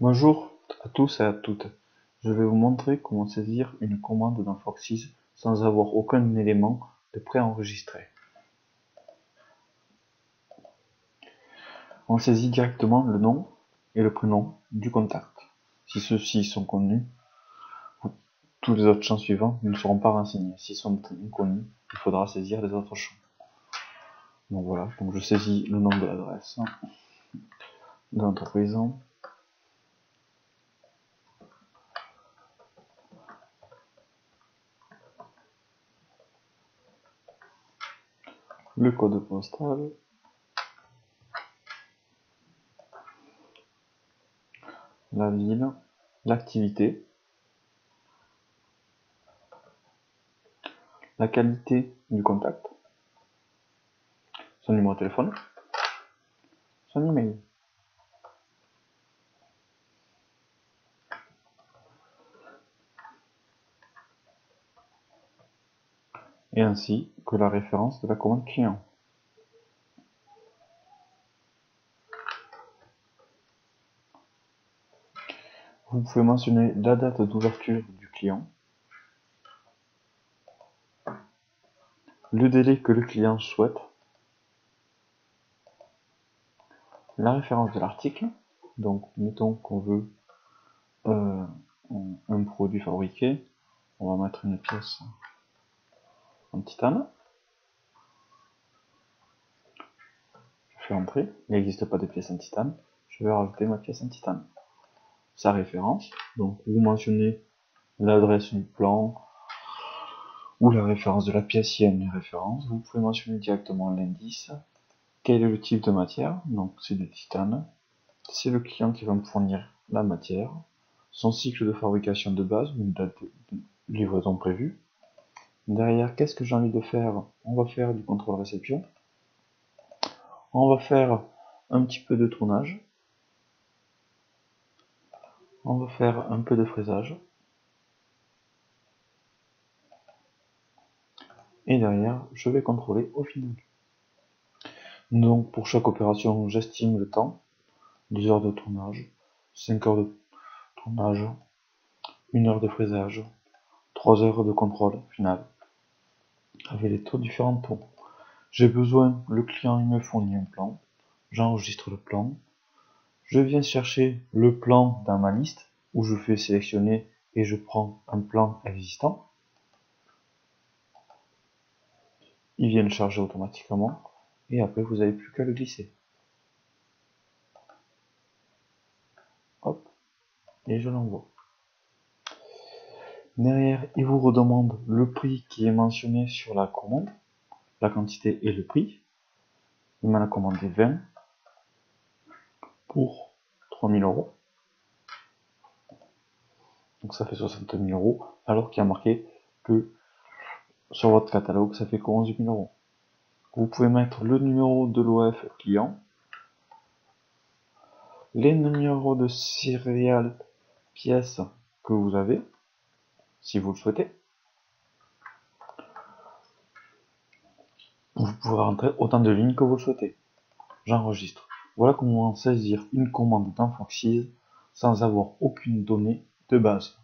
Bonjour à tous et à toutes. Je vais vous montrer comment saisir une commande dans Foxys sans avoir aucun élément de préenregistré. On saisit directement le nom et le prénom du contact. Si ceux-ci sont connus, tous les autres champs suivants ne seront pas renseignés. S'ils sont inconnus, il faudra saisir les autres champs. Donc voilà, je saisis le nom de l'adresse de l'entreprise. Le code postal, la ville, l'activité, la qualité du contact, son numéro de téléphone, son email. Et ainsi que la référence de la commande client. Vous pouvez mentionner la date d'ouverture du client, le délai que le client souhaite, la référence de l'article, donc mettons qu'on veut un produit fabriqué, on va mettre une pièce en titane, je fais entrer, il n'existe pas de pièce en titane, je vais rajouter ma pièce en titane. Sa référence, donc vous mentionnez l'adresse du plan ou la référence de la pièce s'il y a une référence, vous pouvez mentionner directement l'indice, quel est le type de matière, donc c'est du titane, c'est le client qui va me fournir la matière, son cycle de fabrication de base, une date de livraison prévue. Derrière, qu'est-ce que j'ai envie de faire? On va faire du contrôle réception. On va faire un petit peu de tournage. On va faire un peu de fraisage. Et derrière, je vais contrôler au final. Donc pour chaque opération, j'estime le temps. 2 heures de tournage, 5 heures de tournage, 1 heure de fraisage, 3 heures de contrôle final, avec les différents taux. J'ai besoin, le client il me fournit un plan, j'enregistre le plan, je viens chercher le plan dans ma liste, où je fais sélectionner et je prends un plan existant. Il vient le charger automatiquement, et après vous n'avez plus qu'à le glisser. Hop, et je l'envoie. Derrière, il vous redemande le prix qui est mentionné sur la commande, la quantité et le prix. Il m'en a commandé 20 pour 3000 €. Donc ça fait 60 000 €, alors qu'il y a marqué que sur votre catalogue, ça fait que 11 000 €. Vous pouvez mettre le numéro de l'OF client, les numéros de serial pièces que vous avez, si vous le souhaitez. Vous pouvez rentrer autant de lignes que vous le souhaitez. J'enregistre. Voilà comment saisir une commande dans Foxys sans avoir aucune donnée de base.